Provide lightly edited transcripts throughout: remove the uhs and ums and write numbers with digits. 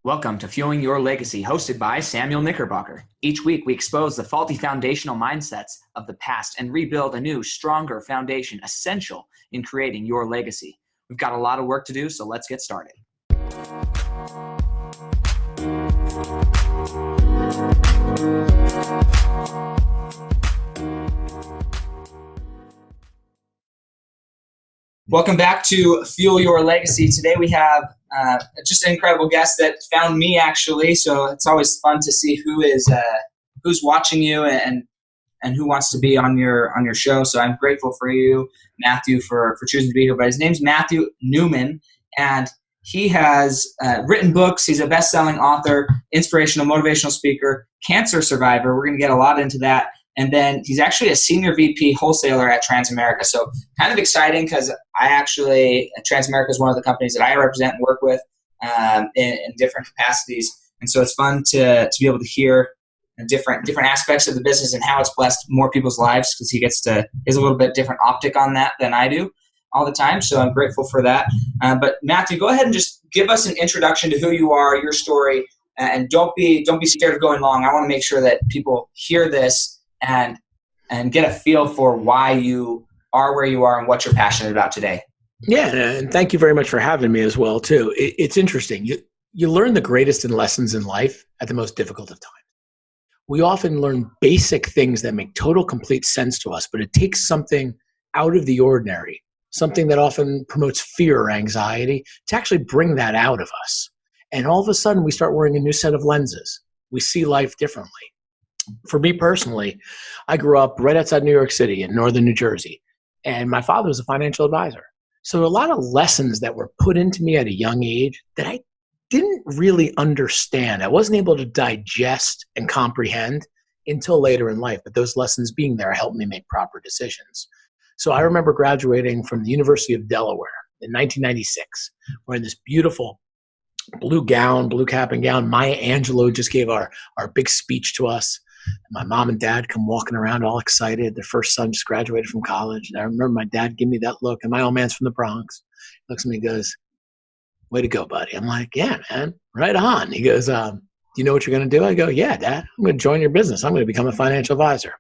Welcome to Fueling Your Legacy, hosted by Samuel Knickerbocker. Each week, we expose the faulty foundational mindsets of the past and rebuild a new, stronger foundation essential in creating your legacy. We've got a lot of work to do, so let's get started. Welcome back to Fuel Your Legacy. Today we have just an incredible guest that found me, actually. So it's always fun to see who's watching you and who wants to be on your show. So I'm grateful for you, Matthew, for choosing to be here. But his name's Matthew Newman, and he has written books. He's a best-selling author, inspirational, motivational speaker, cancer survivor. We're going to get a lot into that. And then he's actually a senior VP wholesaler at Transamerica. So kind of exciting because Transamerica is one of the companies that I represent and work with in different capacities. And so it's fun to be able to hear different aspects of the business and how it's blessed more people's lives, because he has a little bit different optic on that than I do all the time. So I'm grateful for that. But Matthew, go ahead and just give us an introduction to who you are, your story, and don't be scared of going long. I want to make sure that people hear this and get a feel for why you are where you are and what you're passionate about today. Yeah, and thank you very much for having me as well, too. It's interesting. You learn the greatest lessons in life at the most difficult of times. We often learn basic things that make total, complete sense to us, but it takes something out of the ordinary, something that often promotes fear or anxiety, to actually bring that out of us. And all of a sudden, we start wearing a new set of lenses. We see life differently. For me personally, I grew up right outside New York City in northern New Jersey, and my father was a financial advisor. So a lot of lessons that were put into me at a young age that I didn't really understand. I wasn't able to digest and comprehend until later in life, but those lessons being there helped me make proper decisions. So I remember graduating from the University of Delaware in 1996, wearing this beautiful blue cap and gown. Maya Angelou just gave our big speech to us. My mom and dad come walking around all excited. Their first son just graduated from college. And I remember my dad giving me that look. And my old man's from the Bronx. He looks at me and goes, "Way to go, buddy." I'm like, "Yeah, man, right on." He goes, "Do you know what you're going to do?" I go, "Yeah, Dad, I'm going to join your business. I'm going to become a financial advisor."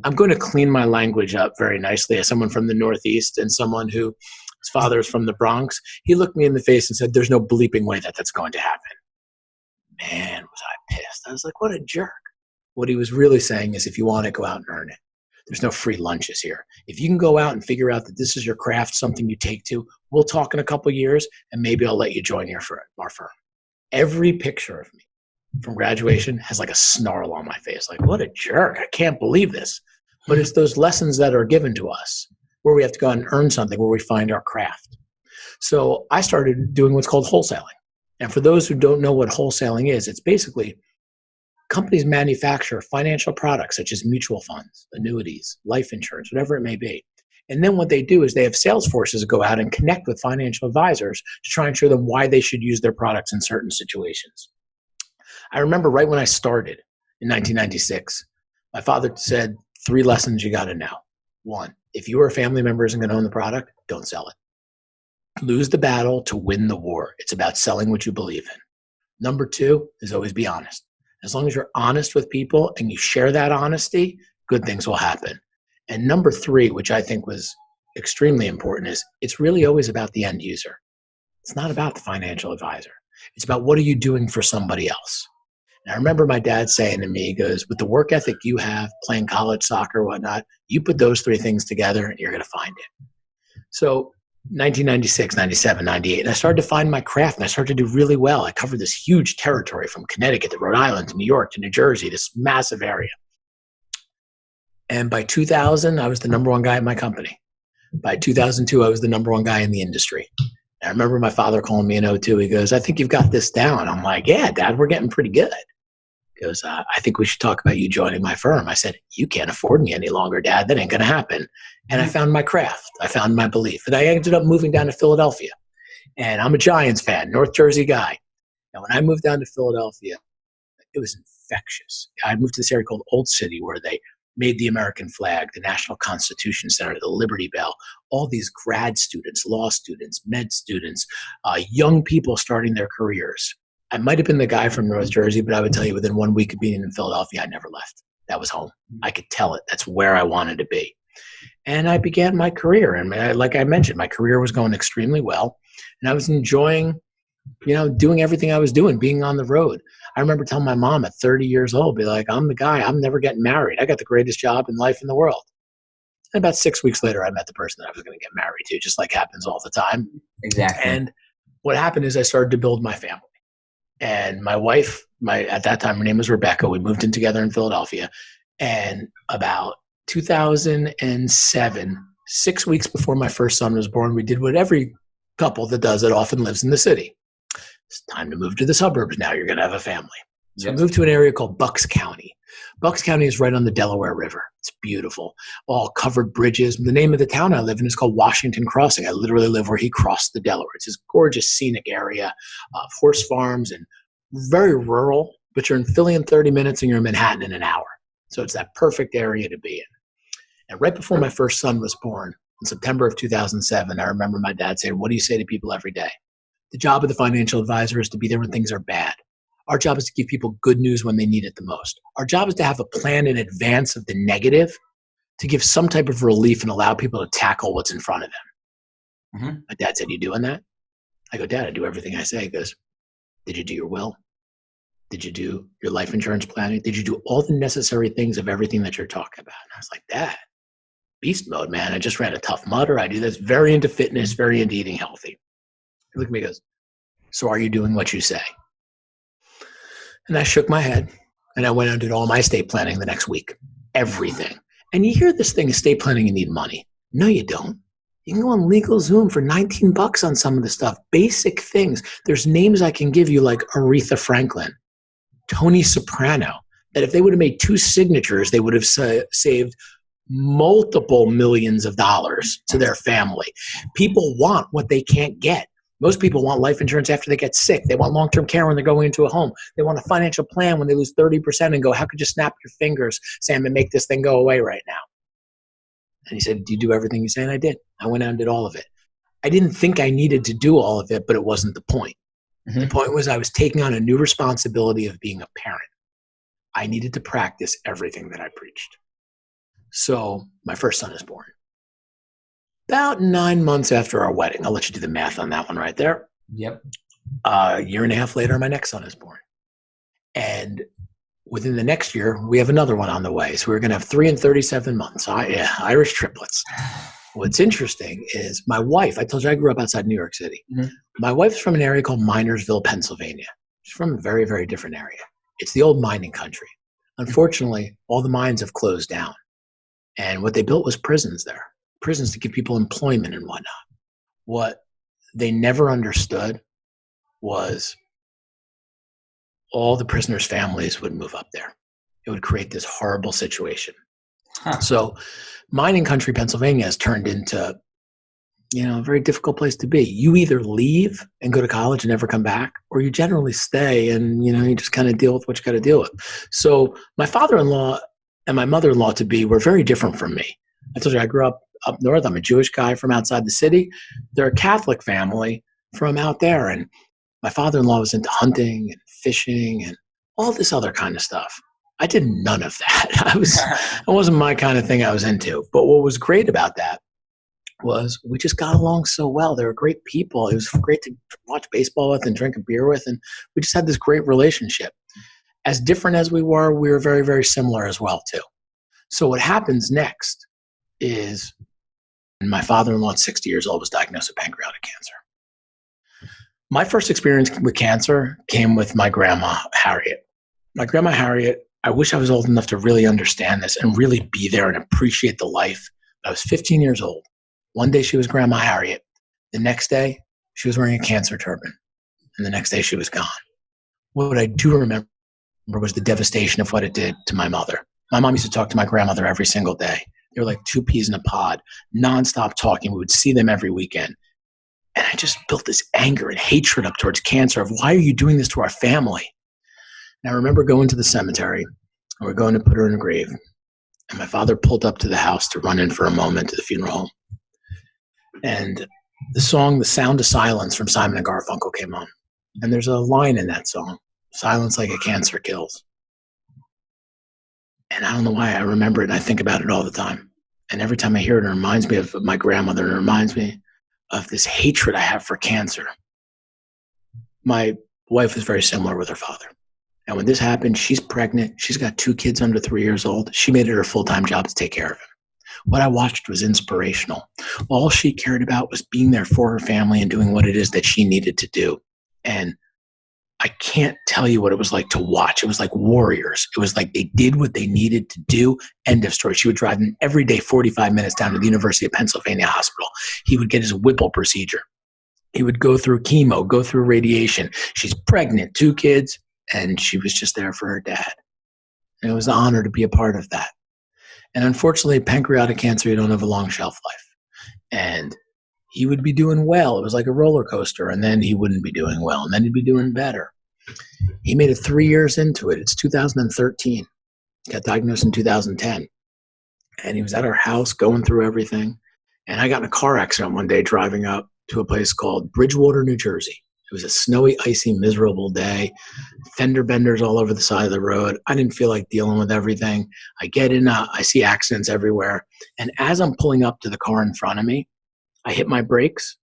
I'm going to clean my language up very nicely as someone from the Northeast and someone who his father is from the Bronx. He looked me in the face and said, "There's no bleeping way that's going to happen." Man, was I pissed. I was like, what a jerk. What he was really saying is, if you want it, go out and earn it. There's no free lunches here. If you can go out and figure out that this is your craft, something you take to, we'll talk in a couple of years, and maybe I'll let you join our firm. Every picture of me from graduation has like a snarl on my face. Like, what a jerk. I can't believe this. But it's those lessons that are given to us where we have to go out and earn something, where we find our craft. So I started doing what's called wholesaling. And for those who don't know what wholesaling is, it's basically companies manufacture financial products such as mutual funds, annuities, life insurance, whatever it may be. And then what they do is they have sales forces go out and connect with financial advisors to try and show them why they should use their products in certain situations. I remember right when I started in 1996, my father said 3 lessons you got to know. 1, if your family member isn't going to own the product, don't sell it. Lose the battle to win the war. It's about selling what you believe in. Number 2 is always be honest. As long as you're honest with people and you share that honesty, good things will happen. And number 3, which I think was extremely important, is it's really always about the end user. It's not about the financial advisor. It's about what are you doing for somebody else. And I remember my dad saying to me, he goes, with the work ethic you have, playing college soccer, whatnot, you put those 3 things together and you're going to find it. So 1996, 97, 98, and I started to find my craft, and I started to do really well. I covered this huge territory from Connecticut to Rhode Island to New York to New Jersey, this massive area. And by 2000, I was the number 1 guy at my company. By 2002, I was the number 1 guy in the industry. And I remember my father calling me in 2002. He goes, "I think you've got this down." I'm like, "Yeah, Dad, we're getting pretty good." He goes, "I think we should talk about you joining my firm." I said, "You can't afford me any longer, Dad. That ain't going to happen." And I found my craft. I found my belief. And I ended up moving down to Philadelphia. And I'm a Giants fan, North Jersey guy. And when I moved down to Philadelphia, it was infectious. I moved to this area called Old City, where they made the American flag, the National Constitution Center, the Liberty Bell, all these grad students, law students, med students, young people starting their careers. I might have been the guy from North Jersey, but I would tell you within 1 week of being in Philadelphia, I never left. That was home. I could tell it. That's where I wanted to be. And I began my career. And like I mentioned, my career was going extremely well. And I was enjoying, doing everything I was doing, being on the road. I remember telling my mom at 30 years old, be like, I'm the guy. I'm never getting married. I got the greatest job in life in the world. And about 6 weeks later, I met the person that I was going to get married to, just like happens all the time. Exactly. And what happened is I started to build my family. And my wife, at that time, her name was Rebecca. We moved in together in Philadelphia. And about 2007, 6 weeks before my first son was born, we did what every couple that does it often lives in the city. It's time to move to the suburbs now. You're going to have a family. So we moved to an area called Bucks County. Bucks County is right on the Delaware River. It's beautiful. All covered bridges. The name of the town I live in is called Washington Crossing. I literally live where he crossed the Delaware. It's this gorgeous scenic area of horse farms and very rural, but you're in Philly in 30 minutes and you're in Manhattan in an hour. So it's that perfect area to be in. And right before my first son was born, in September of 2007, I remember my dad saying, what do you say to people every day? The job of the financial advisor is to be there when things are bad. Our job is to give people good news when they need it the most. Our job is to have a plan in advance of the negative to give some type of relief and allow people to tackle what's in front of them. Mm-hmm. My dad said, you doing that? I go, Dad, I do everything I say. He goes, did you do your will? Did you do your life insurance planning? Did you do all the necessary things of everything that you're talking about? And I was like, Dad, beast mode, man. I just ran a Tough Mudder. I do this, very into fitness, very into eating healthy. He looked at me and goes, so are you doing what you say? And I shook my head and I went and did all my estate planning the next week. Everything. And you hear this thing, estate planning, you need money. No, you don't. You can go on LegalZoom for $19 on some of the stuff. Basic things. There's names I can give you like Aretha Franklin, Tony Soprano, that if they would have made 2 signatures, they would have saved multiple millions of dollars to their family. People want what they can't get. Most people want life insurance after they get sick. They want long-term care when they're going into a home. They want a financial plan when they lose 30% and go, how could you snap your fingers, Sam, and make this thing go away right now? And he said, do you do everything you say? And I did. I went out and did all of it. I didn't think I needed to do all of it, but it wasn't the point. Mm-hmm. The point was I was taking on a new responsibility of being a parent. I needed to practice everything that I preached. So my first son is born. About 9 months after our wedding, I'll let you do the math on that one right there. Yep. A year and a half later, my next son is born. And within the next year, we have another one on the way. So we're going to have 3 and 37 months. Irish triplets. What's interesting is my wife, I told you I grew up outside New York City. Mm-hmm. My wife's from an area called Minersville, Pennsylvania. She's from a very, very different area. It's the old mining country. Unfortunately, all the mines have closed down. And what they built was prisons there. Prisons to give people employment and whatnot. What they never understood was all the prisoners' families would move up there. It would create this horrible situation. Huh. So mining country, Pennsylvania has turned into, a very difficult place to be. You either leave and go to college and never come back, or you generally stay and, you just kind of deal with what you got to deal with. So my father-in-law and my mother-in-law to be were very different from me. I told you I grew up north. I'm a Jewish guy from outside the city. They're a Catholic family from out there. And my father-in-law was into hunting and fishing and all this other kind of stuff. I did none of that. It wasn't my kind of thing I was into. But what was great about that was we just got along so well. They were great people. It was great to watch baseball with and drink a beer with. And we just had this great relationship. As different as we were very, very similar as well, too. So what happens next is my father-in-law at 60 years old was diagnosed with pancreatic cancer. My first experience with cancer came with my grandma, Harriet. My grandma, Harriet, I wish I was old enough to really understand this and really be there and appreciate the life. I was 15 years old. One day she was Grandma Harriet. The next day, she was wearing a cancer turban. And the next day, she was gone. What I do remember was the devastation of what it did to my mother. My mom used to talk to my grandmother every single day. They were like 2 peas in a pod, nonstop talking. We would see them every weekend. And I just built this anger and hatred up towards cancer of, why are you doing this to our family? And I remember going to the cemetery, and we're going to put her in a grave. And my father pulled up to the house to run in for a moment to the funeral home. And the song, The Sound of Silence from Simon and Garfunkel came on. And there's a line in that song, silence like a cancer kills. And I don't know why I remember it, and I think about it all the time. And every time I hear it, it reminds me of my grandmother, and it reminds me of this hatred I have for cancer. My wife is very similar with her father. And when this happened, she's pregnant. She's got 2 kids under 3 years old. She made it her full-time job to take care of him. What I watched was inspirational. All she cared about was being there for her family and doing what it is that she needed to do. And I can't tell you what it was like to watch. It was like warriors. It was like they did what they needed to do. End of story. She would drive him every day 45 minutes down to the University of Pennsylvania Hospital. He would get his Whipple procedure. He would go through chemo, go through radiation. She's pregnant, 2 kids, and she was just there for her dad. And it was an honor to be a part of that. And unfortunately, pancreatic cancer, you don't have a long shelf life. And he would be doing well. It was like a roller coaster. And then he wouldn't be doing well. And then he'd be doing better. He made it 3 years into it. It's 2013. He got diagnosed in 2010. And he was at our house going through everything. And I got in a car accident one day driving up to a place called Bridgewater, New Jersey. It was a snowy, icy, miserable day. Fender benders all over the side of the road. I didn't feel like dealing with everything. I get in, I see accidents everywhere. And as I'm pulling up to the car in front of me, I hit my brakes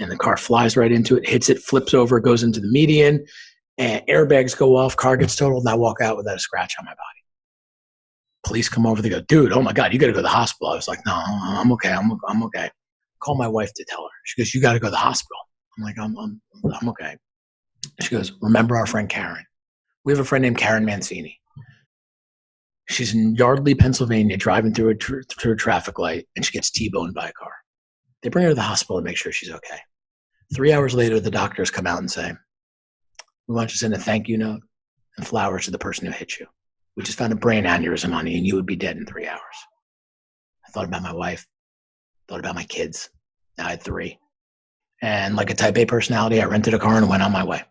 and the car flies right into it, hits it, flips over, goes into the median, and airbags go off, car gets totaled, and I walk out without a scratch on my body. Police come over, they go, dude, oh my God, you got to go to the hospital. I was like, no, I'm okay. I'm okay. Call my wife to tell her. She goes, you got to go to the hospital. I'm like, I'm okay. She goes, remember our friend Karen? We have a friend named Karen Mancini. She's in Yardley, Pennsylvania, driving through a traffic light, and she gets T-boned by a car. They bring her to the hospital to make sure she's okay. 3 hours later, the doctors come out and say, we want you to send a thank you note and flowers to the person who hit you. We just found a brain aneurysm on you, and you would be dead in 3 hours. I thought about my wife, thought about my kids. Now I had 3. And like a type A personality, I rented a car and went on my way.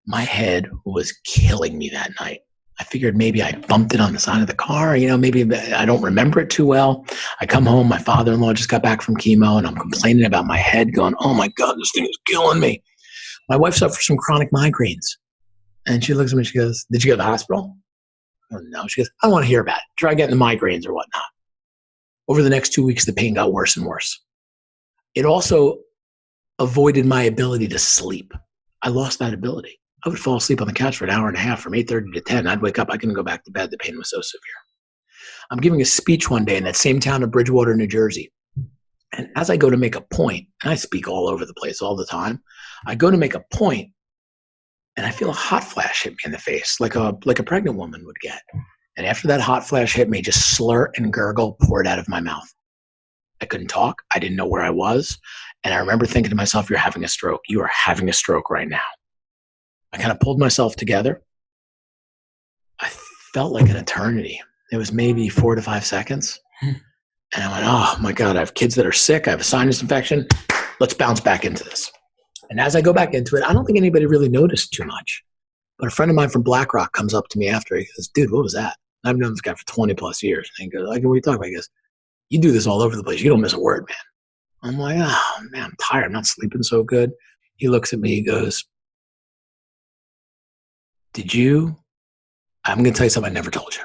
My head was killing me that night. I figured maybe I bumped it on the side of the car. Maybe I don't remember it too well. I come home, my father-in-law just got back from chemo, and I'm complaining about my head going, oh my God, this thing is killing me. My wife suffers from chronic migraines. And she looks at me, she goes, did you go to the hospital? Oh, no. She goes, I don't want to hear about it. Try getting the migraines or whatnot. Over the next 2 weeks, the pain got worse and worse. It also avoided my ability to sleep. I lost that ability. I would fall asleep on the couch for an hour and a half from 8:30 to 10. I'd wake up. I couldn't go back to bed. The pain was so severe. I'm giving a speech one day in that same town of Bridgewater, New Jersey. And as I go to make a point, and I speak all over the place all the time, I go to make a point, and I feel a hot flash hit me in the face, like a pregnant woman would get. And after that hot flash hit me, just slur and gurgle poured out of my mouth. I couldn't talk. I didn't know where I was. And I remember thinking to myself, you're having a stroke. You are having a stroke right now. I kind of pulled myself together. I felt like an eternity. It was maybe 4 to 5 seconds. And I went, oh my God, I have kids that are sick. I have a sinus infection. Let's bounce back into this. And as I go back into it, I don't think anybody really noticed too much. But a friend of mine from BlackRock comes up to me after. He goes, dude, what was that? And I've known this guy for 20 plus years. And he goes, like, what are you talking about? He goes, you do this all over the place. You don't miss a word, man. I'm like, oh, man, I'm tired. I'm not sleeping so good. He looks at me. He goes, I'm going to tell you something I never told you.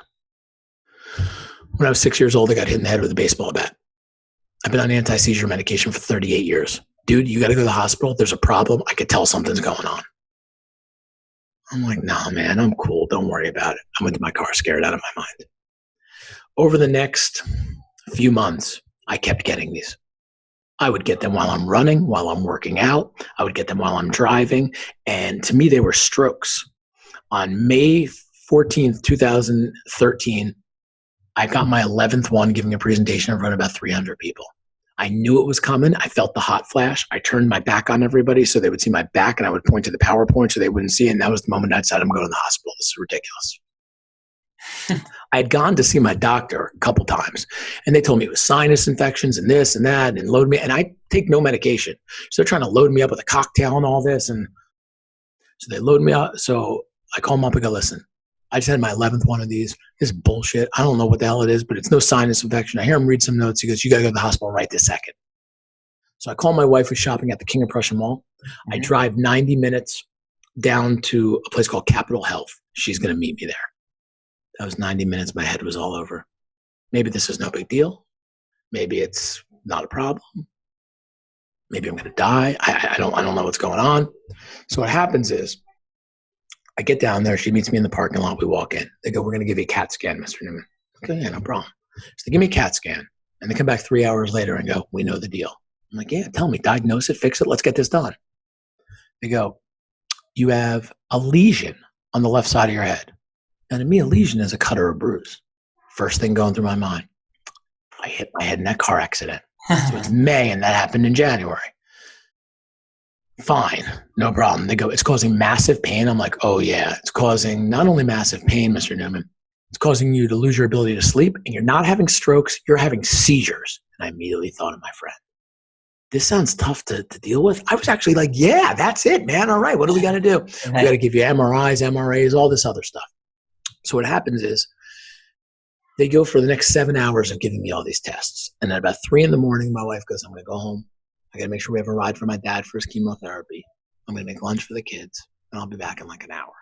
When I was 6 years old, I got hit in the head with a baseball bat. I've been on anti-seizure medication for 38 years. Dude, you got to go to the hospital. There's a problem. I could tell something's going on. I'm like, nah, man, I'm cool. Don't worry about it. I went to my car scared out of my mind. Over the next few months, I kept getting these. I would get them while I'm running, while I'm working out. I would get them while I'm driving. And to me, they were strokes. On May 14th, 2013, I got my 11th one giving a presentation in front of about 300 people. I knew it was coming. I felt the hot flash. I turned my back on everybody so they would see my back, and I would point to the PowerPoint so they wouldn't see it. And that was the moment I decided I'm going to the hospital. This is ridiculous. I had gone to see my doctor a couple times, and they told me it was sinus infections and this and that, and load me. And I take no medication. So they're trying to load me up with a cocktail and all this. And so they load me up. So I call them up and go, listen, I just had my 11th one of these. This is bullshit. I don't know what the hell it is, but it's no sinus infection. I hear him read some notes. He goes, you got to go to the hospital right this second. So I call my wife, who's shopping at the King of Prussia Mall. I drive 90 minutes down to a place called Capitol Health. She's going to meet me there. That was 90 minutes. My head was all over. Maybe this is no big deal. Maybe it's not a problem. Maybe I'm going to die. I don't know what's going on. So what happens is I get down there. She meets me in the parking lot. We walk in. They go, we're going to give you a CAT scan, Mr. Newman. Okay, yeah, no problem. So they give me a CAT scan. And they come back 3 hours later and go, we know the deal. I'm like, yeah, tell me, diagnose it, fix it. Let's get this done. They go, you have a lesion on the left side of your head. And to me, a lesion is a cut or a bruise. First thing going through my mind, I hit my head in that car accident. So it's May and that happened in January. Fine, no problem. They go, it's causing massive pain. I'm like, oh yeah, it's causing not only massive pain, Mr. Newman, it's causing you to lose your ability to sleep, and you're not having strokes, you're having seizures. And I immediately thought of my friend. This sounds tough to deal with. I was actually like, yeah, that's it, man. All right, what do we got to do? We got to give you MRIs, MRAs, all this other stuff. So what happens is they go for the next 7 hours of giving me all these tests. And at about 3 a.m, my wife goes, I'm going to go home. I got to make sure we have a ride for my dad for his chemotherapy. I'm going to make lunch for the kids, and I'll be back in like an hour.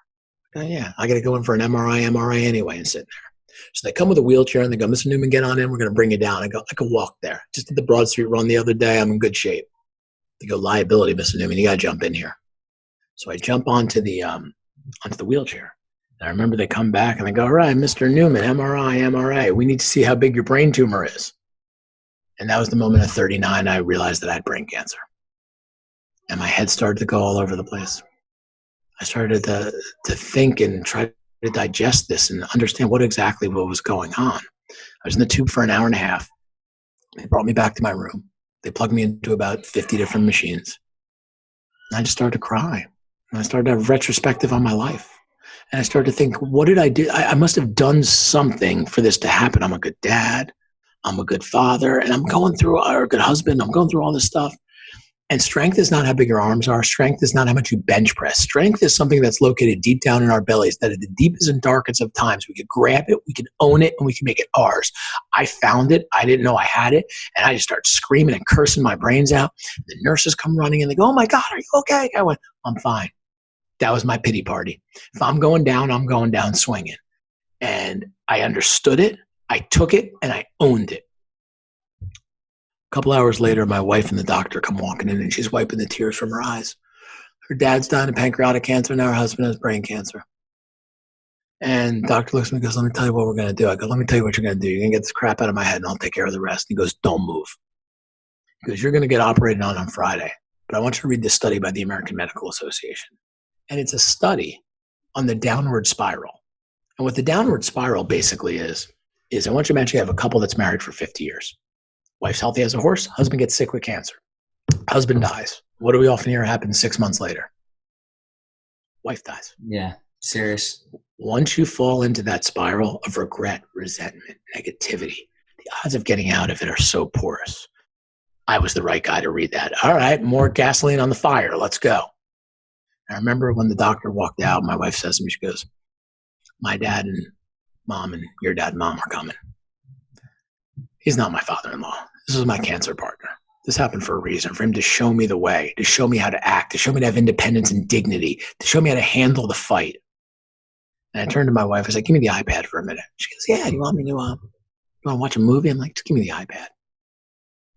Yeah, I got to go in for an MRA anyway and sit there. So they come with a wheelchair and they go, Mr. Newman, get on in. We're going to bring you down. I go, I can walk there. Just did the Broad Street run the other day. I'm in good shape. They go, liability, Mr. Newman. You got to jump in here. So I jump onto the wheelchair. And I remember they come back and they go, all right, Mr. Newman, MRA. We need to see how big your brain tumor is. And that was the moment at 39 I realized that I had brain cancer. And my head started to go all over the place. I started to think and try to digest this and understand what was going on. I was in the tube for an hour and a half. They brought me back to my room. They plugged me into about 50 different machines. And I just started to cry. And I started to have retrospective on my life. And I started to think, what did I do? I must have done something for this to happen. I'm a good dad. I'm a good father. And I'm going through, or a good husband. I'm going through all this stuff. And strength is not how big your arms are. Strength is not how much you bench press. Strength is something that's located deep down in our bellies, that at the deepest and darkest of times, we could grab it, we could own it, and we can make it ours. I found it. I didn't know I had it. And I just started screaming and cursing my brains out. The nurses come running and they go, oh my God, are you okay? I went, I'm fine. That was my pity party. If I'm going down swinging. And I understood it. I took it and I owned it. A couple hours later, my wife and the doctor come walking in and she's wiping the tears from her eyes. Her dad's dying of pancreatic cancer. Now her husband has brain cancer. And the doctor looks at me and goes, let me tell you what we're going to do. I go, let me tell you what you're going to do. You're going to get this crap out of my head and I'll take care of the rest. And he goes, don't move. He goes, you're going to get operated on Friday. But I want you to read this study by the American Medical Association. And it's a study on the downward spiral. And what the downward spiral basically is I want you to imagine you have a couple that's married for 50 years. Wife's healthy as a horse. Husband gets sick with cancer. Husband dies. What do we often hear happens 6 months later? Wife dies. Yeah, serious. Once you fall into that spiral of regret, resentment, negativity, the odds of getting out of it are so porous. I was the right guy to read that. All right, more gasoline on the fire. Let's go. I remember when the doctor walked out, my wife says to me, she goes, my dad and mom and your dad and mom are coming. He's not my father-in-law. This is my cancer partner. This happened for a reason, for him to show me the way, to show me how to act, to show me to have independence and dignity, to show me how to handle the fight. And I turned to my wife. I said, give me the iPad for a minute. She goes, yeah, do you want me to you want to watch a movie? I'm like, just give me the iPad.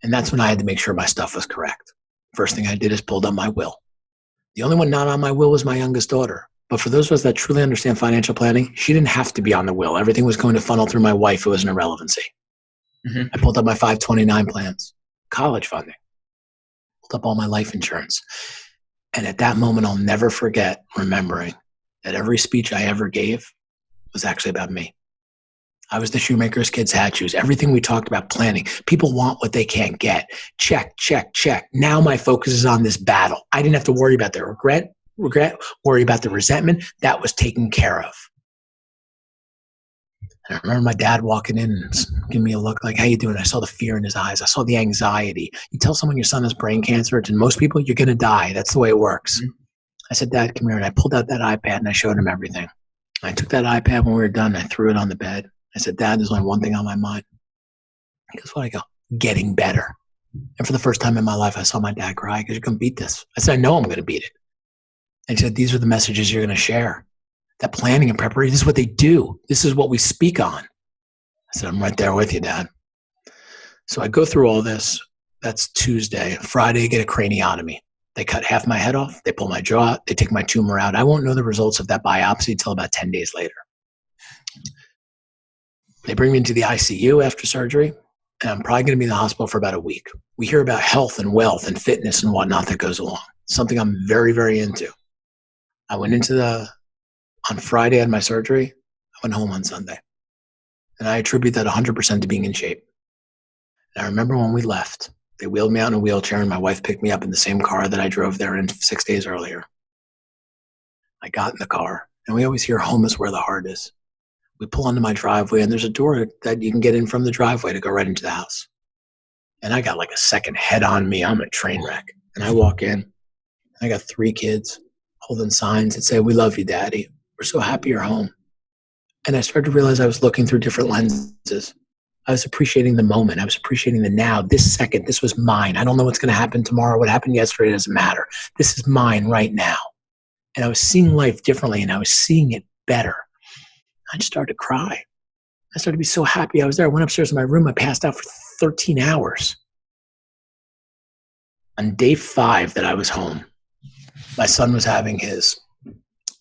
And that's when I had to make sure my stuff was correct. First thing I did is pulled up my will. The only one not on my will was my youngest daughter. But for those of us that truly understand financial planning, she didn't have to be on the will. Everything was going to funnel through my wife. It was an irrelevancy. Mm-hmm. I pulled up my 529 plans, college funding, pulled up all my life insurance. And at that moment, I'll never forget remembering that every speech I ever gave was actually about me. I was the shoemaker's kid's hat shoes. Everything we talked about planning. People want what they can't get. Check, check, check. Now my focus is on this battle. I didn't have to worry about the regret, worry about the resentment. That was taken care of. And I remember my dad walking in and giving me a look like, how you doing? I saw the fear in his eyes. I saw the anxiety. You tell someone your son has brain cancer, and most people, you're going to die. That's the way it works. Mm-hmm. I said, Dad, come here. And I pulled out that iPad and I showed him everything. I took that iPad when we were done. And I threw it on the bed. I said, Dad, there's only one thing on my mind. He goes, what? I go, getting better. And for the first time in my life, I saw my dad cry because you're going to beat this. I said, I know I'm going to beat it. And he said, these are the messages you're going to share. That planning and preparation, this is what they do. This is what we speak on. I said, I'm right there with you, Dad. So I go through all this. That's Tuesday. Friday, I get a craniotomy. They cut half my head off. They pull my jaw out. They take my tumor out. I won't know the results of that biopsy until about 10 days later. They bring me into the ICU after surgery, and I'm probably going to be in the hospital for about a week. We hear about health and wealth and fitness and whatnot that goes along. Something I'm very, very into. I went on Friday I had my surgery. I went home on Sunday. And I attribute that 100% to being in shape. And I remember when we left, they wheeled me out in a wheelchair and my wife picked me up in the same car that I drove there in 6 days earlier. I got in the car, and we always hear home is where the heart is. We pull onto my driveway, and there's a door that you can get in from the driveway to go right into the house. And I got like a second head on me. I'm a train wreck. And I walk in. I got 3 kids holding signs that say, "We love you, Daddy. We're so happy you're home." And I started to realize I was looking through different lenses. I was appreciating the moment. I was appreciating the now. This second, this was mine. I don't know what's going to happen tomorrow. What happened yesterday doesn't matter. This is mine right now. And I was seeing life differently, and I was seeing it better. I just started to cry. I started to be so happy I was there. I went upstairs to my room. I passed out for 13 hours. On day 5 that I was home, my son was having his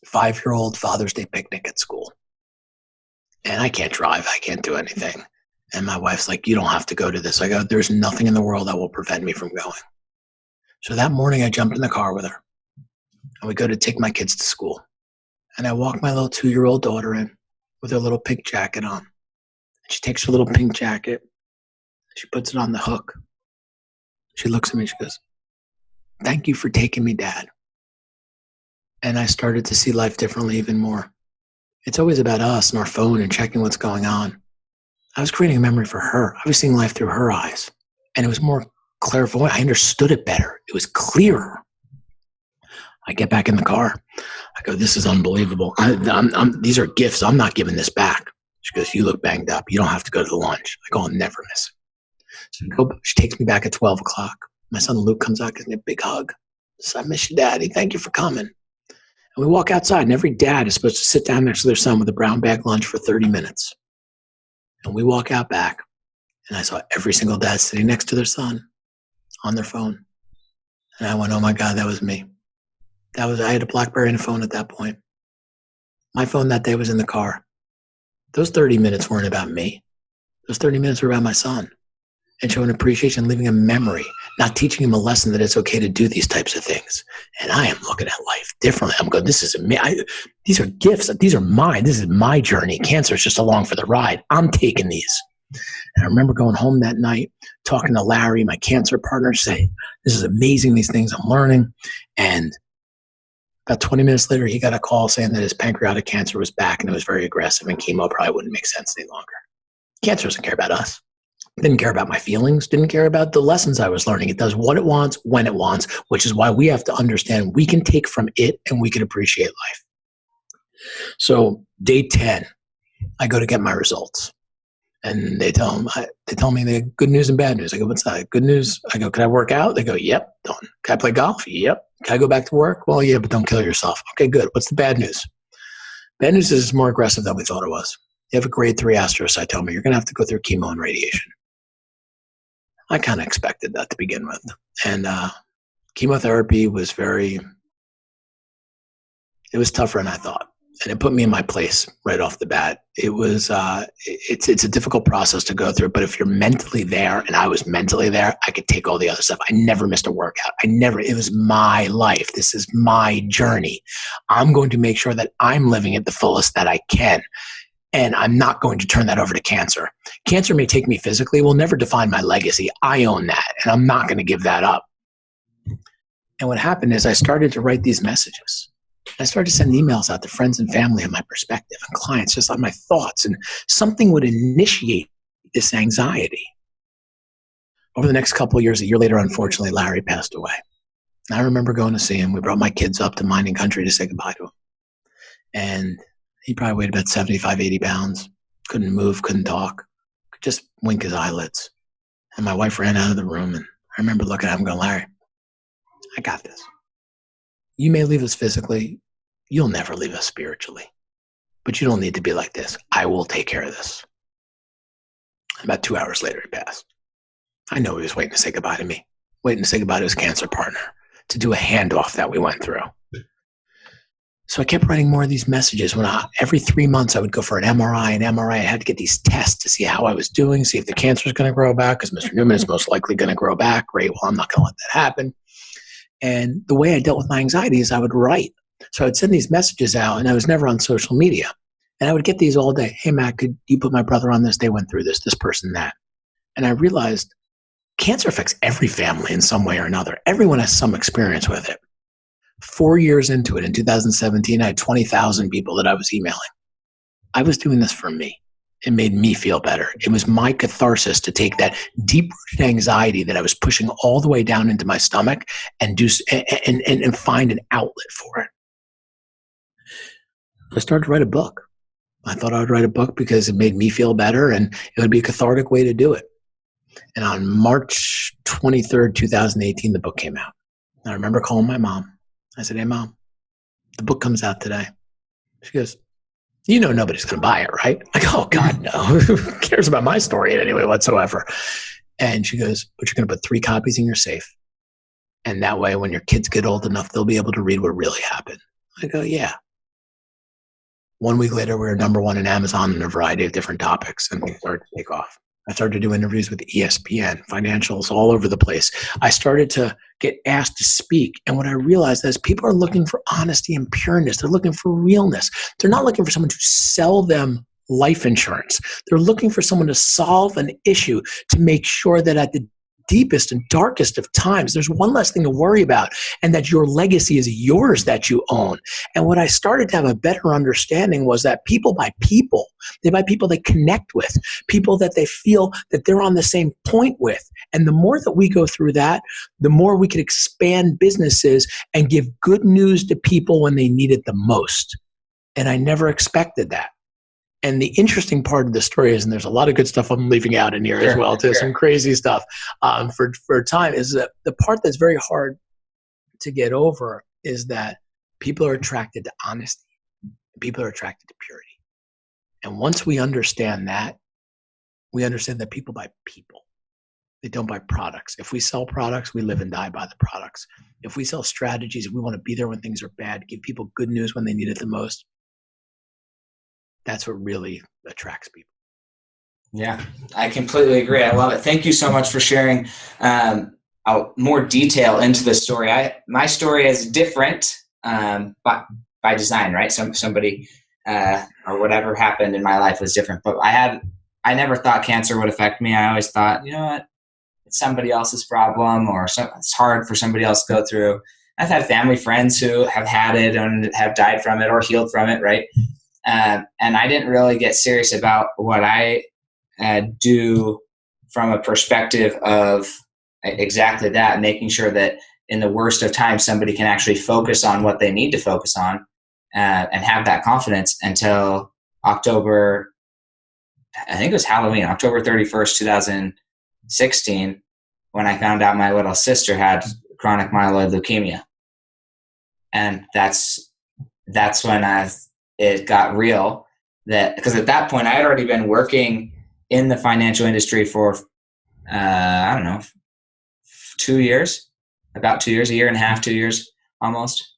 5-year-old Father's Day picnic at school. And I can't drive. I can't do anything. And my wife's like, "You don't have to go to this." I go, "There's nothing in the world that will prevent me from going." So that morning I jumped in the car with her. And we go to take my kids to school. And I walk my little 2-year-old daughter in with her little pink jacket on. And she takes her little pink jacket. She puts it on the hook. She looks at me and she goes, "Thank you for taking me, Dad." And I started to see life differently even more. It's always about us and our phone and checking what's going on. I was creating a memory for her. I was seeing life through her eyes. And it was more clairvoyant. I understood it better. It was clearer. I get back in the car. I go, "This is unbelievable. These are gifts. I'm not giving this back." She goes, "You look banged up. You don't have to go to the lunch." I go, "I'll never miss it." So she takes me back at 12 o'clock. My son Luke comes out, gives me a big hug. Says, "I miss you, Daddy. Thank you for coming." And we walk outside, and every dad is supposed to sit down next to their son with a brown bag lunch for 30 minutes. And we walk out back, and I saw every single dad sitting next to their son on their phone. And I went, "Oh my God, that was me." I had a BlackBerry and a phone at that point. My phone that day was in the car. Those 30 minutes weren't about me. Those 30 minutes were about my son. And showing appreciation, leaving a memory, not teaching him a lesson that it's okay to do these types of things. And I am looking at life differently. I'm going, this is me. These are gifts. These are mine. This is my journey. Cancer is just along for the ride. I'm taking these. And I remember going home that night, talking to Larry, my cancer partner, saying, "This is amazing, these things I'm learning." And about 20 minutes later, he got a call saying that his pancreatic cancer was back and it was very aggressive and chemo probably wouldn't make sense any longer. Cancer doesn't care about us. Didn't care about my feelings, didn't care about the lessons I was learning. It does what it wants, when it wants, which is why we have to understand we can take from it and we can appreciate life. So day 10, I go to get my results. And they tell me they have good news and bad news. I go, "What's that?" Good news. I go, "Can I work out?" They go, "Yep, done." "Can I play golf?" "Yep." "Can I go back to work?" "Well, yeah, but don't kill yourself." "Okay, good." "What's the bad news?" Bad news is it's more aggressive than we thought it was. You have a grade 3 astrocytoma. You're going to have to go through chemo and radiation. I kind of expected that to begin with. And chemotherapy was it was tougher than I thought. And it put me in my place right off the bat. It was, it's a difficult process to go through, but if you're mentally there, and I was mentally there, I could take all the other stuff. I never missed a workout. It was my life. This is my journey. I'm going to make sure that I'm living it the fullest that I can. And I'm not going to turn that over to cancer. Cancer may take me physically, will never define my legacy. I own that, and I'm not going to give that up. And what happened is I started to write these messages. I started to send emails out to friends and family on my perspective and clients, just on my thoughts, and something would initiate this anxiety. Over the next couple of years, a year later, unfortunately, Larry passed away. And I remember going to see him. We brought my kids up to Mining Country to say goodbye to him. And he probably weighed about 75, 80 pounds, couldn't move, couldn't talk, could just wink his eyelids. And my wife ran out of the room, and I remember looking at him going, "Larry, I got this. You may leave us physically. You'll never leave us spiritually. But you don't need to be like this. I will take care of this. About 2 hours later, he passed. I know he was waiting to say goodbye to me, waiting to say goodbye to his cancer partner, to do a handoff that we went through. So I kept writing more of these messages. Every 3 months, I would go for an MRI. I had to get these tests to see how I was doing, see if the cancer is going to grow back, because Mr. Newman is most likely going to grow back. Great. Well, I'm not going to let that happen. And the way I dealt with my anxiety is I would write. So I would send these messages out, and I was never on social media. And I would get these all day. Hey, Matt, could you put my brother on this? They went through this person, that. And I realized cancer affects every family in some way or another. Everyone has some experience with it. 4 years into it, in 2017, I had 20,000 people that I was emailing. I was doing this for me. It made me feel better. It was my catharsis to take that deep-rooted anxiety that I was pushing all the way down into my stomach and find an outlet for it. I started to write a book. I thought I would write a book because it made me feel better and it would be a cathartic way to do it. And on March 23rd, 2018, the book came out. And I remember calling my mom. I said, hey, Mom, the book comes out today. She goes, you know nobody's going to buy it, right? I go, oh, God, no. Who cares about my story in any way whatsoever? And she goes, but you're going to put 3 copies in your safe. And that way, when your kids get old enough, they'll be able to read what really happened. I go, yeah. 1 week later, we were #1 in Amazon in a variety of different topics, and we started to take off. I started to do interviews with ESPN, financials all over the place. I started to get asked to speak. And what I realized is people are looking for honesty and pureness. They're looking for realness. They're not looking for someone to sell them life insurance. They're looking for someone to solve an issue, to make sure that at the deepest and darkest of times, there's one less thing to worry about, and that your legacy is yours, that you own. And what I started to have a better understanding was that people buy people. They buy people they connect with, people that they feel that they're on the same point with. And the more that we go through that, the more we can expand businesses and give good news to people when they need it the most. And I never expected that. And the interesting part of the story is, and there's a lot of good stuff I'm leaving out in here as well, too, some crazy stuff for time, is that the part that's very hard to get over is that people are attracted to honesty. People are attracted to purity. And once we understand that, we understand that people buy people. They don't buy products. If we sell products, we live and die by the products. If we sell strategies, we want to be there when things are bad, give people good news when they need it the most. That's what really attracts people. Yeah, I completely agree. I love it. Thank you so much for sharing more detail into the story. My story is different by design, right? Somebody or whatever happened in my life was different. But I never thought cancer would affect me. I always thought, you know what, it's somebody else's problem, or it's hard for somebody else to go through. I've had family friends who have had it and have died from it or healed from it, right? And I didn't really get serious about what I do from a perspective of exactly that, making sure that in the worst of times, somebody can actually focus on what they need to focus on and have that confidence until October, I think it was Halloween, October 31st, 2016, when I found out my little sister had chronic myeloid leukemia. And that's when it got real, because at that point I had already been working in the financial industry for, 2 years, about 2 years, a year and a half, 2 years almost.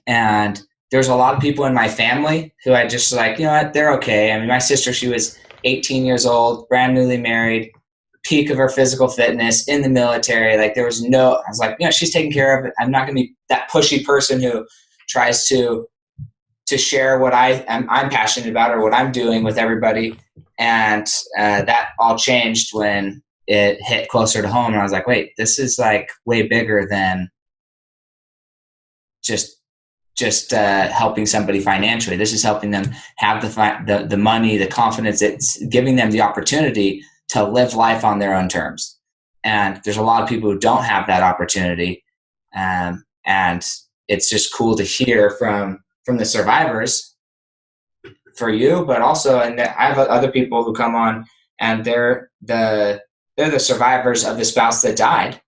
And there's a lot of people in my family who I just like, you know what, they're okay. I mean, my sister, she was 18 years old, brand newly married, peak of her physical fitness, in the military. Like I was like, she's taking care of it. I'm not going to be that pushy person who tries to share what I'm passionate about or what I'm doing with everybody. And that all changed when it hit closer to home. And I was like, wait, this is like way bigger than just helping somebody financially. This is helping them have the money, the confidence. It's giving them the opportunity to live life on their own terms. And there's a lot of people who don't have that opportunity. And it's just cool to hear from the survivors for you, but also, and I have other people who come on and they're the survivors of the spouse that died.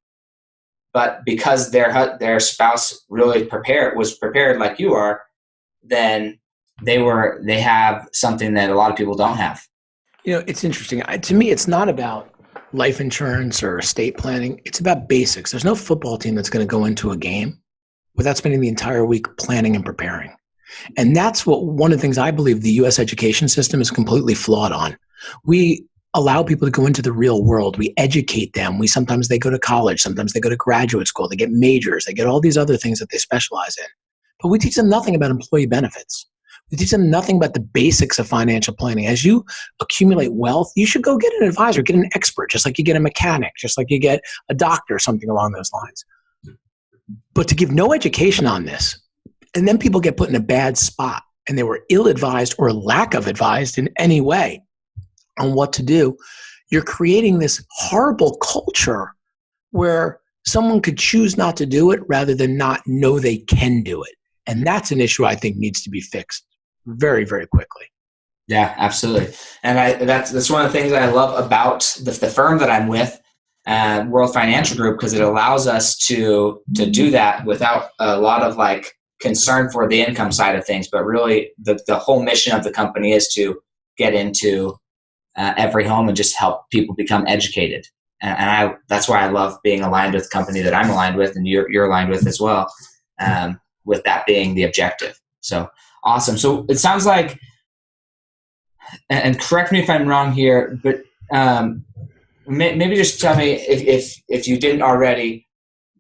but because their spouse really was prepared like you are, then they have something that a lot of people don't have. It's interesting. To me, it's not about life insurance or estate planning. It's about basics. There's no football team that's going to go into a game without spending the entire week planning and preparing. And that's one of the things I believe the U.S. education system is completely flawed on. We allow people to go into the real world. We educate them. Sometimes they go to college. Sometimes they go to graduate school. They get majors. They get all these other things that they specialize in. But we teach them nothing about employee benefits. We teach them nothing about the basics of financial planning. As you accumulate wealth, you should go get an advisor, get an expert, just like you get a mechanic, just like you get a doctor, something along those lines. But to give no education on this, and then people get put in a bad spot, and they were ill-advised or lack of advised in any way on what to do, you're creating this horrible culture where someone could choose not to do it rather than not know they can do it. And that's an issue I think needs to be fixed very, very quickly. Yeah, absolutely. And that's one of the things that I love about the firm that I'm with, World Financial Group, because it allows us to do that without a lot of like concern for the income side of things. But really, the whole mission of the company is to get into every home and just help people become educated. And that's why I love being aligned with the company that I'm aligned with, and you're aligned with as well, with that being the objective. So awesome. So it sounds like, and correct me if I'm wrong here, but maybe just tell me if you didn't already.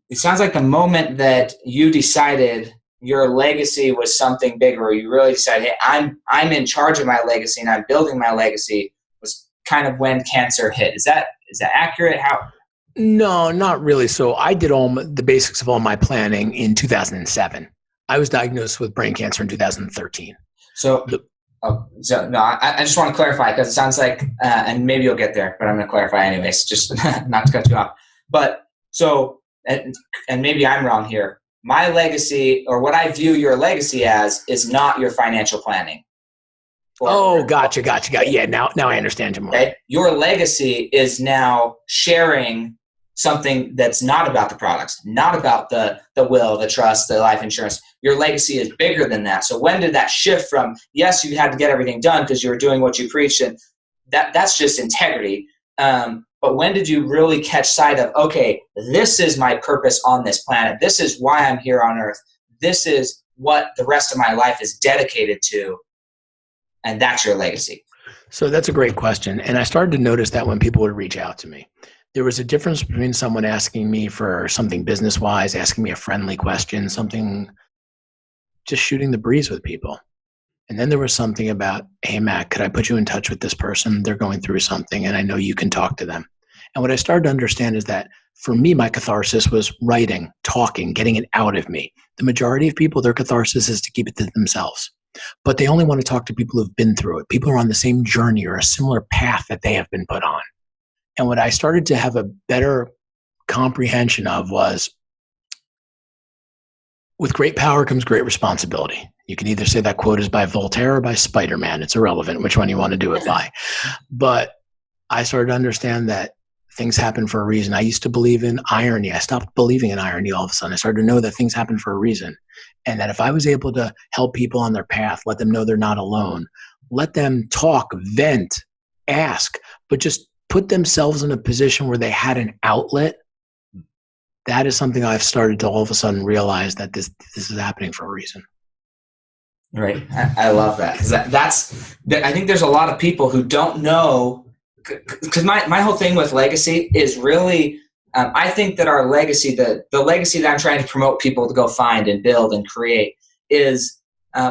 It sounds like the moment that you decided your legacy was something bigger, or you really decided, hey, I'm in charge of my legacy and I'm building my legacy, was kind of when cancer hit. Is that accurate? How? No, not really. So I did all the basics of all my planning in 2007. I was diagnosed with brain cancer in 2013. So no, I just want to clarify, because it sounds like, and maybe you'll get there, but I'm going to clarify anyways, just not to cut you off. But so, and maybe I'm wrong here. My legacy, or what I view your legacy as, is not your financial planning. Gotcha. Yeah, now I understand you more. Okay? Your legacy is now sharing something that's not about the products, not about the will, the trust, the life insurance. Your legacy is bigger than that. So when did that shift from, yes, you had to get everything done because you were doing what you preached, and that's just integrity. But when did you really catch sight of, okay, this is my purpose on this planet. This is why I'm here on earth. This is what the rest of my life is dedicated to. And that's your legacy. So that's a great question. And I started to notice that when people would reach out to me, there was a difference between someone asking me for something business-wise, asking me a friendly question, something, just shooting the breeze with people. And then there was something about, hey, Matt, could I put you in touch with this person? They're going through something, and I know you can talk to them. And what I started to understand is that for me, my catharsis was writing, talking, getting it out of me. The majority of people, their catharsis is to keep it to themselves. But they only want to talk to people who've been through it, people who are on the same journey or a similar path that they have been put on. And what I started to have a better comprehension of was, with great power comes great responsibility. You can either say that quote is by Voltaire or by Spider-Man. It's irrelevant which one you want to do it by. But I started to understand that things happen for a reason. I used to believe in irony. I stopped believing in irony all of a sudden. I started to know that things happen for a reason. And that if I was able to help people on their path, let them know they're not alone, let them talk, vent, ask, but just put themselves in a position where they had an outlet, that is something I've started to all of a sudden realize that this is happening for a reason. Right. I love that. 'Cause I think there's a lot of people who don't know, because my whole thing with legacy is really, I think that our legacy, the legacy that I'm trying to promote people to go find and build and create, is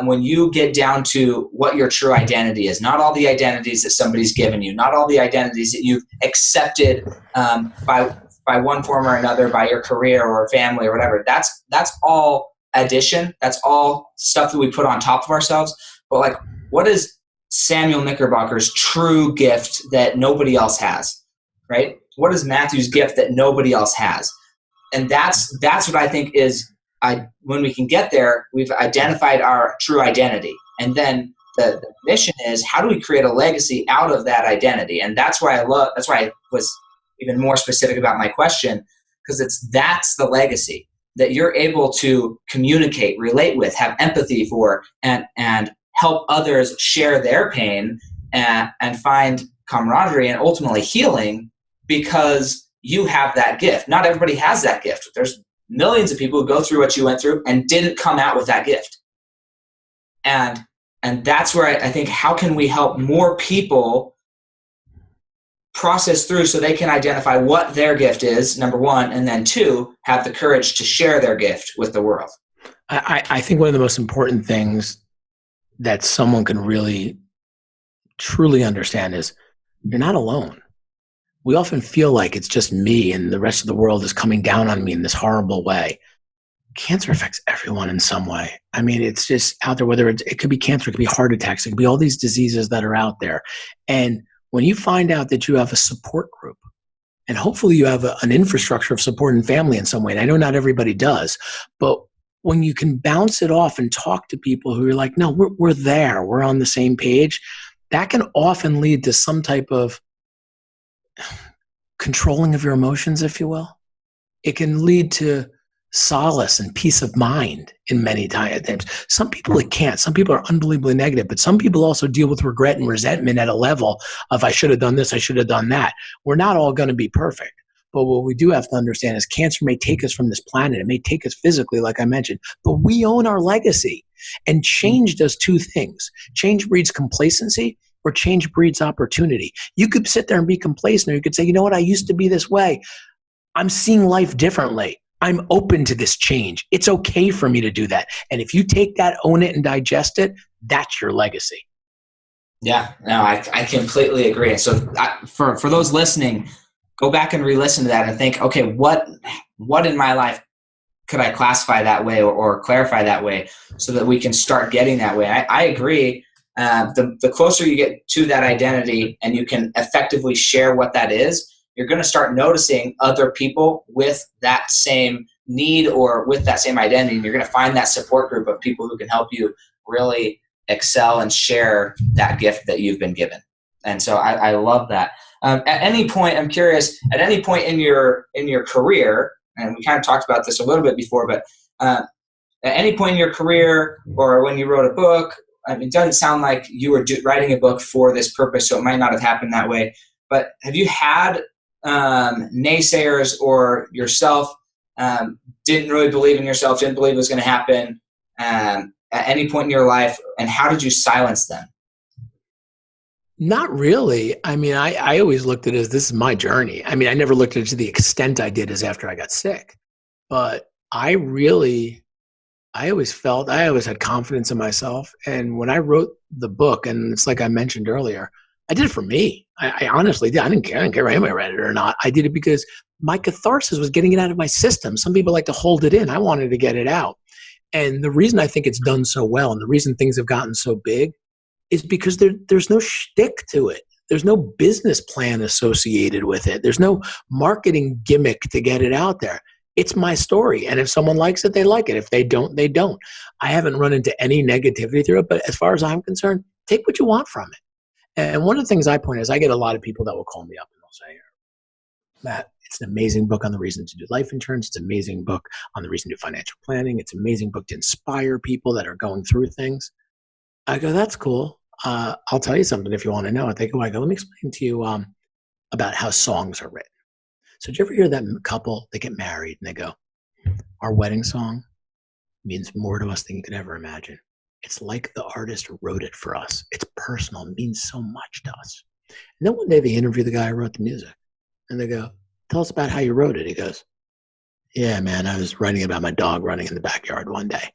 when you get down to what your true identity is, not all the identities that somebody's given you, not all the identities that you've accepted by one form or another, by your career or family or whatever. That's all addition. That's all stuff that we put on top of ourselves. But like, what is Samuel Knickerbocker's true gift that nobody else has, right? What is Matthew's gift that nobody else has? And that's what I think is, when we can get there, we've identified our true identity. And then the mission is, how do we create a legacy out of that identity? And that's why I was even more specific about my question. because that's the legacy that you're able to communicate, relate with, have empathy for, and help others share their pain and find camaraderie and ultimately healing because you have that gift. Not everybody has that gift. There's millions of people who go through what you went through and didn't come out with that gift. And that's where I think, how can we help more people process through so they can identify what their gift is, number one, and then two, have the courage to share their gift with the world. I think one of the most important things that someone can really truly understand is you're not alone. We often feel like it's just me and the rest of the world is coming down on me in this horrible way. Cancer affects everyone in some way. I mean, it's just out there, whether it could be cancer, it could be heart attacks, it could be all these diseases that are out there. And when you find out that you have a support group, and hopefully you have an infrastructure of support and family in some way, and I know not everybody does, but when you can bounce it off and talk to people who are like, no, we're there, we're on the same page, that can often lead to some type of controlling of your emotions, if you will. It can lead to solace and peace of mind in many times. Some people it can't. Some people are unbelievably negative, but some people also deal with regret and resentment at a level of, I should have done this, I should have done that. We're not all going to be perfect. But what we do have to understand is cancer may take us from this planet. It may take us physically, like I mentioned, but we own our legacy. And change does two things. Change breeds complacency, or change breeds opportunity. You could sit there and be complacent, or you could say, you know what, I used to be this way. I'm seeing life differently. I'm open to this change. It's okay for me to do that. And if you take that, own it, and digest it, that's your legacy. Yeah, no, I completely agree. So for those listening, go back and re-listen to that and think, okay, what in my life could I classify that way or clarify that way so that we can start getting that way? I agree. The closer you get to that identity and you can effectively share what that is, you're going to start noticing other people with that same need or with that same identity. And you're going to find that support group of people who can help you really excel and share that gift that you've been given. And so I love that. At any point, I'm curious, at any point in your career, and we kind of talked about this a little bit before, but at any point in your career or when you wrote a book, I mean, it doesn't sound like you were writing a book for this purpose, so it might not have happened that way. But have you had naysayers or yourself didn't really believe in yourself, didn't believe it was going to happen at any point in your life, and how did you silence them? Not really. I mean, I always looked at it as this is my journey. I mean, I never looked at it to the extent I did as after I got sick. But I always had confidence in myself. And when I wrote the book, and it's like I mentioned earlier, I did it for me. I honestly did. I didn't care if anybody read it or not. I did it because my catharsis was getting it out of my system. Some people like to hold it in. I wanted to get it out. And the reason I think it's done so well and the reason things have gotten so big is because there's no shtick to it. There's no business plan associated with it. There's no marketing gimmick to get it out there. It's my story. And if someone likes it, they like it. If they don't, they don't. I haven't run into any negativity through it, but as far as I'm concerned, take what you want from it. And one of the things I point is I get a lot of people that will call me up and they'll say, Matt, it's an amazing book on the reason to do life insurance. It's an amazing book on the reason to do financial planning. It's an amazing book to inspire people that are going through things. I go, that's cool. I'll tell you something if you want to know it. They go, let me explain to you about how songs are written. So did you ever hear that couple, they get married and they go, our wedding song means more to us than you could ever imagine. It's like the artist wrote it for us. It's personal. It means so much to us. And then one day they interview the guy who wrote the music. And they go, tell us about how you wrote it. He goes, yeah, man, I was writing about my dog running in the backyard one day.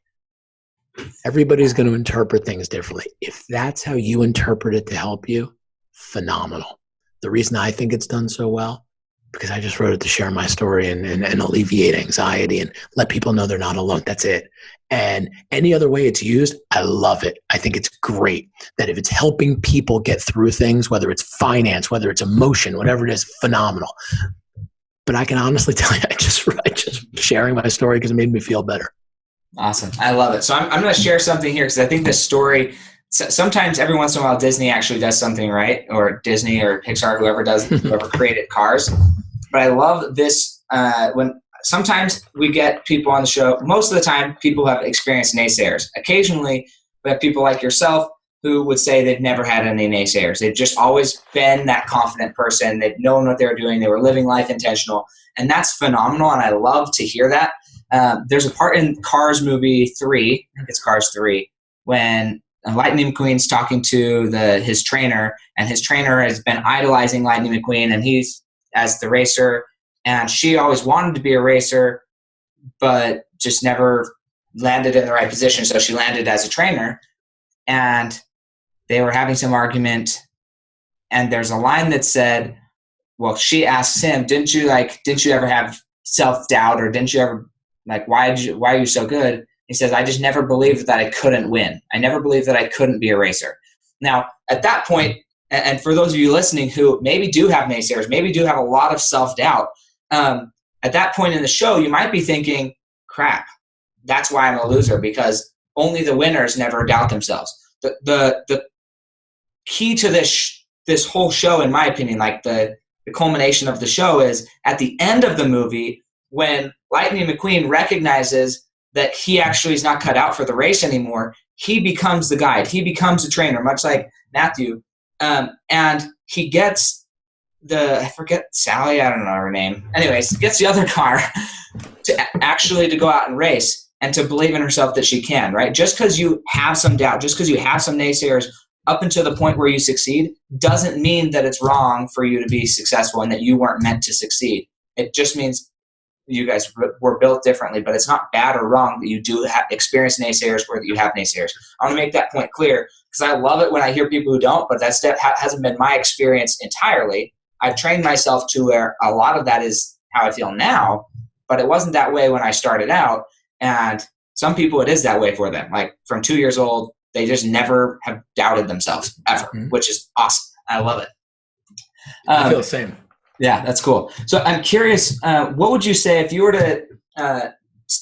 Everybody's going to interpret things differently. If that's how you interpret it to help you, phenomenal. The reason I think it's done so well, because I just wrote it to share my story and alleviate anxiety and let people know they're not alone. That's it. And any other way it's used, I love it. I think it's great that if it's helping people get through things, whether it's finance, whether it's emotion, whatever it is, phenomenal. But I can honestly tell you, I just sharing my story because it made me feel better. Awesome. I love it. So I'm going to share something here because I think this story, sometimes every once in a while, Disney actually does something right, or Disney or Pixar, whoever created Cars. But I love this when sometimes we get people on the show, most of the time people have experienced naysayers. Occasionally we have people like yourself who would say they've never had any naysayers. They've just always been that confident person. They've known what they were doing. They were living life intentional. And that's phenomenal, and I love to hear that. There's a part in Cars movie 3, I think it's Cars 3, when Lightning McQueen's talking to his trainer, and his trainer has been idolizing Lightning McQueen, and he's as the racer, and she always wanted to be a racer, but just never landed in the right position, so she landed as a trainer. And they were having some argument, and there's a line that said, well, she asks him, didn't you ever have self-doubt, or didn't you ever, like, why are you so good? He says, I just never believed that I couldn't win. I never believed that I couldn't be a racer. Now, at that point, and for those of you listening who maybe do have naysayers, maybe do have a lot of self-doubt, at that point in the show, you might be thinking, crap, that's why I'm a loser, because only the winners never doubt themselves. The key to this whole show, in my opinion, like the culmination of the show, is at the end of the movie when Lightning McQueen recognizes that he actually is not cut out for the race anymore. He becomes the guide. He becomes a trainer, much like Matthew. And he gets I forget Sally, I don't know her name. Anyways, gets the other car to go out and race and to believe in herself that she can, right? Just because you have some doubt, just because you have some naysayers up until the point where you succeed, doesn't mean that it's wrong for you to be successful and that you weren't meant to succeed. It just means you guys were built differently, but it's not bad or wrong that you do experience naysayers or that you have naysayers. I want to make that point clear, because I love it when I hear people who don't, but that hasn't been my experience entirely. I've trained myself to where a lot of that is how I feel now, but it wasn't that way when I started out. And some people, it is that way for them. Like from 2 years old, they just never have doubted themselves ever, which is awesome. I love it. I feel the same. Yeah, that's cool. So I'm curious, what would you say if you were to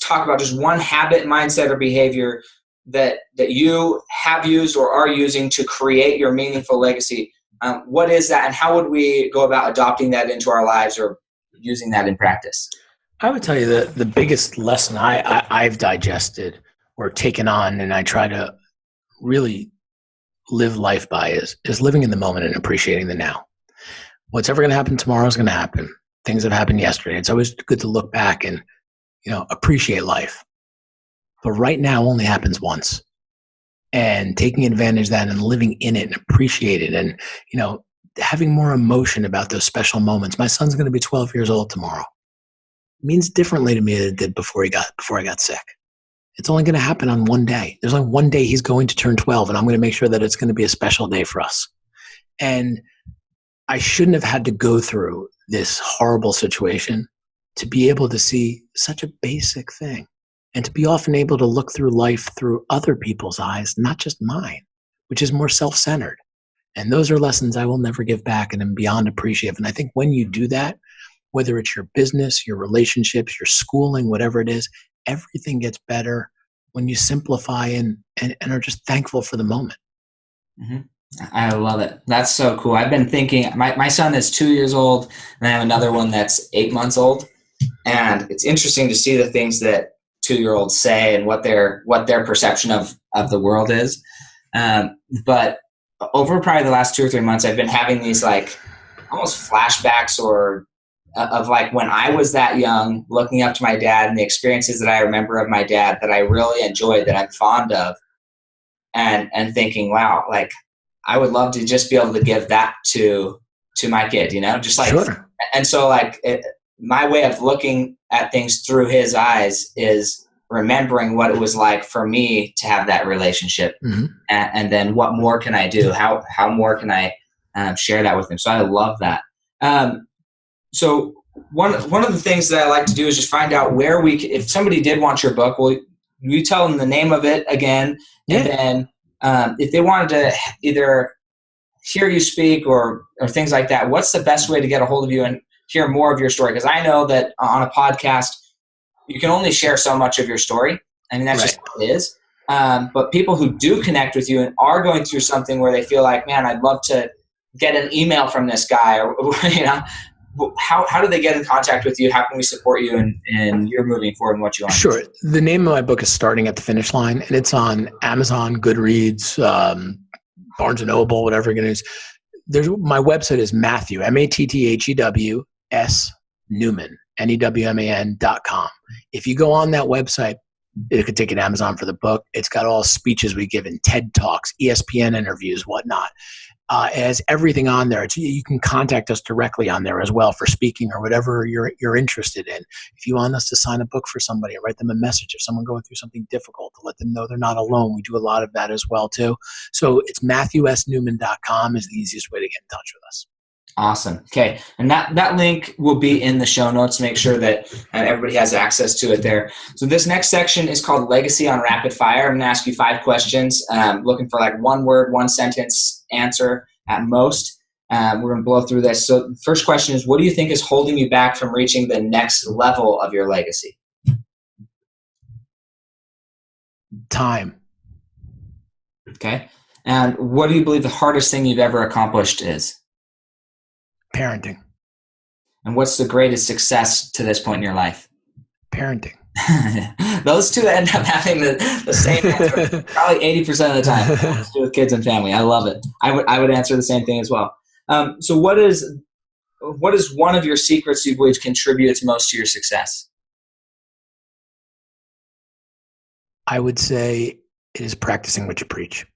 talk about just one habit, mindset, or behavior that you have used or are using to create your meaningful legacy? What is that, and how would we go about adopting that into our lives or using that in practice? I would tell you that the biggest lesson I've digested or taken on, and I try to really live life by, is living in the moment and appreciating the now. What's ever going to happen tomorrow is going to happen. Things have happened yesterday. It's always good to look back and, appreciate life. But right now only happens once. And taking advantage of that and living in it and appreciate it, and, having more emotion about those special moments. My son's going to be 12 years old tomorrow. It means differently to me than it did before I got sick. It's only going to happen on one day. There's only one day he's going to turn 12, and I'm going to make sure that it's going to be a special day for us. And I shouldn't have had to go through this horrible situation to be able to see such a basic thing, and to be often able to look through life through other people's eyes, not just mine, which is more self-centered. And those are lessons I will never give back, and I'm beyond appreciative. And I think when you do that, whether it's your business, your relationships, your schooling, whatever it is, everything gets better when you simplify and are just thankful for the moment. Mm-hmm. I love it. That's so cool. I've been thinking, my son is 2 years old, and I have another one that's 8 months old. And it's interesting to see the things that 2-year-olds say and what their perception of the world is. But over probably the last 2 or 3 months, I've been having these like almost flashbacks of like when I was that young, looking up to my dad and the experiences that I remember of my dad that I really enjoyed, that I'm fond of, and thinking, wow, like I would love to just be able to give that to my kid, just like, sure. And so like my way of looking at things through his eyes is remembering what it was like for me to have that relationship. Mm-hmm. And then what more can I do? How more can I share that with him? So I love that. So one of the things that I like to do is just find out where if somebody did want your book, will you tell them the name of it again? Yeah. And then if they wanted to either hear you speak or things like that, what's the best way to get a hold of you and hear more of your story? Because I know that on a podcast, you can only share so much of your story. I mean, that's right. Just how it is. But people who do connect with you and are going through something where they feel like, man, I'd love to get an email from this guy, or how do they get in contact with you? How can we support you in your moving forward and what you want? Sure. The name of my book is Starting at the Finish Line, and it's on Amazon, Goodreads, Barnes & Noble, whatever it is. My website is Matthew, MATTHEWS, Newman, NEWMAN.com. If you go on that website, it could take you to Amazon for the book. It's got all speeches we give in TED Talks, ESPN interviews, whatnot. It has everything on there. You can contact us directly on there as well for speaking or whatever you're interested in. If you want us to sign a book for somebody, write them a message. If someone going through something difficult, to let them know they're not alone. We do a lot of that as well too. So it's MatthewSNewman.com is the easiest way to get in touch with us. Awesome. Okay. And that link will be in the show notes. Make sure that everybody has access to it there. So this next section is called Legacy on Rapid Fire. I'm going to ask you 5 questions, looking for like 1 word, 1 sentence answer at most. We're going to blow through this. So the first question is, what do you think is holding you back from reaching the next level of your legacy? Time. Okay. And what do you believe the hardest thing you've ever accomplished is? Parenting. And what's the greatest success to this point in your life? Parenting. Those two end up having the same answer probably 80% of the time. To do with kids and family. I love it. I would answer the same thing as well. So what is one of your secrets you believe contributes most to your success? I would say it is practicing what you preach.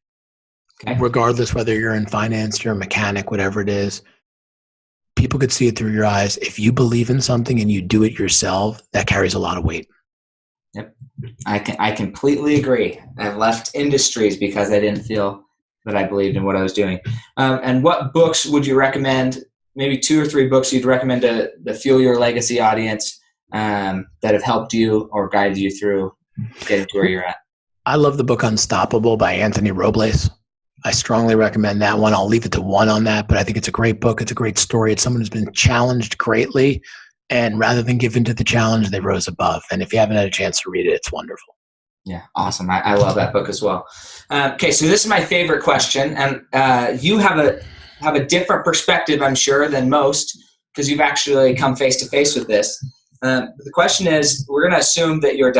Okay. Regardless whether you're in finance, you're a mechanic, whatever it is. People could see it through your eyes. If you believe in something and you do it yourself, that carries a lot of weight. Yep. I completely agree. I've left industries because I didn't feel that I believed in what I was doing. And what books would you recommend, maybe 2 or 3 books you'd recommend to the Fuel Your Legacy audience that have helped you or guided you through getting to where you're at? I love the book Unstoppable by Anthony Robles. I strongly recommend that one. I'll leave it to 1 on that, but I think it's a great book. It's a great story. It's someone who's been challenged greatly, and rather than give in to the challenge, they rose above. And if you haven't had a chance to read it, it's wonderful. Yeah, awesome. I love that book as well. Okay, so this is my favorite question, and you have a different perspective, I'm sure, than most, because you've actually come face to face with this. The question is, we're going to assume that you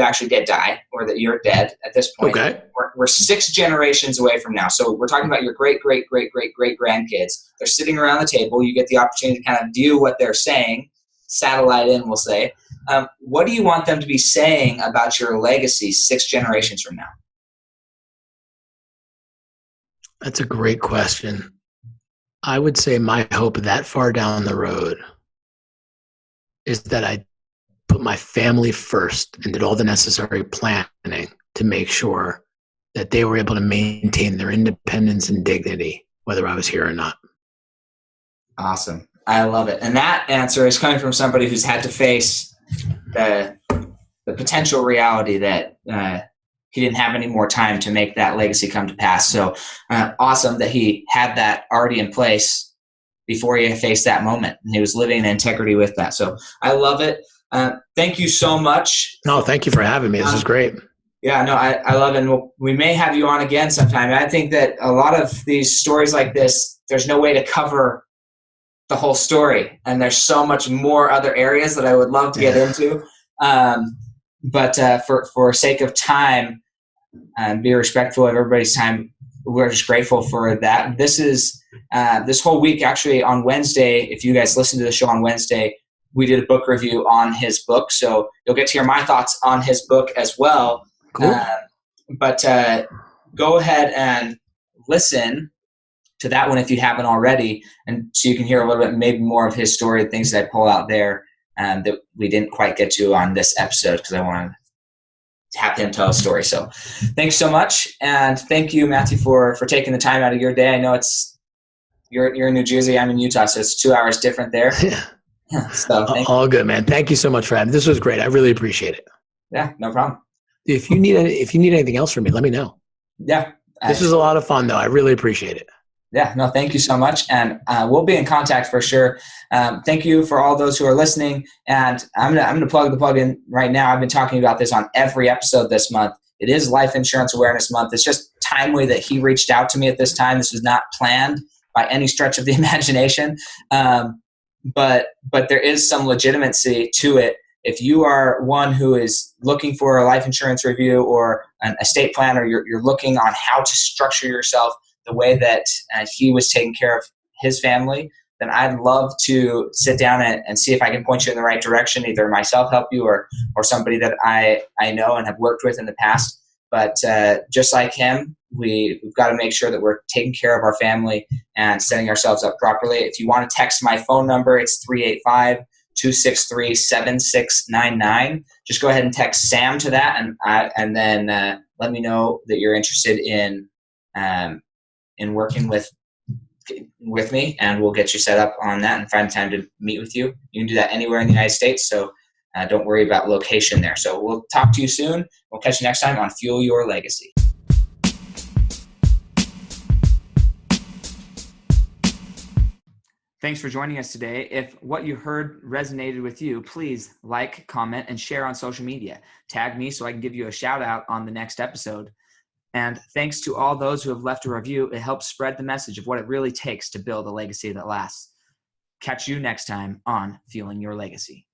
actually did die, or that you're dead at this point. Okay. We're 6 generations away from now. So we're talking about your great-great-great-great-great-grandkids. They're sitting around the table. You get the opportunity to kind of view what they're saying, satellite in, we'll say. What do you want them to be saying about your legacy 6 generations from now? That's a great question. I would say my hope that far down the road is that I put my family first and did all the necessary planning to make sure that they were able to maintain their independence and dignity, whether I was here or not. Awesome. I love it. And that answer is coming from somebody who's had to face the potential reality that he didn't have any more time to make that legacy come to pass. So awesome that he had that already in place before he faced that moment, and he was living in integrity with that. So I love it. Thank you so much. No, thank you for having me. This is great. Yeah, no, I love it. And we may have you on again sometime. I think that a lot of these stories like this, there's no way to cover the whole story. And there's so much more other areas that I would love to get into. But for sake of time and be respectful of everybody's time, we're just grateful for that. This is this whole week, actually, on Wednesday, if you guys listen to the show on Wednesday, we did a book review on his book. So you'll get to hear my thoughts on his book as well. Cool. But go ahead and listen to that one if you haven't already, and so you can hear a little bit maybe more of his story, things that I pull out there that we didn't quite get to on this episode because I wanted to have him tell a story. So thanks so much. And thank you, Matthew, for taking the time out of your day. I know you're in New Jersey, I'm in Utah, so it's 2 hours different there. Yeah. So all good, man. Thank you so much for having me. This was great. I really appreciate it. Yeah, no problem. If you need anything else from me, let me know. Yeah. This was a lot of fun, though. I really appreciate it. Yeah, no, thank you so much. And we'll be in contact for sure. Thank you for all those who are listening. And I'm gonna plug the plug in right now. I've been talking about this on every episode this month. It is Life Insurance Awareness Month. It's just timely that he reached out to me at this time. This was not planned by any stretch of the imagination. but there is some legitimacy to it. If you are one who is looking for a life insurance review or an estate plan, or you're looking on how to structure yourself the way that he was taking care of his family, then I'd love to sit down and see if I can point you in the right direction, either myself help you or somebody that I know and have worked with in the past. But just like him, we've got to make sure that we're taking care of our family and setting ourselves up properly. If you want to text my phone number, it's 385-263-7699. Just go ahead and text Sam to that, and then let me know that you're interested in working with me, and we'll get you set up on that and find time to meet with you. You can do that anywhere in the United States, so don't worry about location there. So we'll talk to you soon. We'll catch you next time on Fuel Your Legacy. Thanks for joining us today. If what you heard resonated with you, please like, comment, and share on social media. Tag me so I can give you a shout out on the next episode. And thanks to all those who have left a review. It helps spread the message of what it really takes to build a legacy that lasts. Catch you next time on Fueling Your Legacy.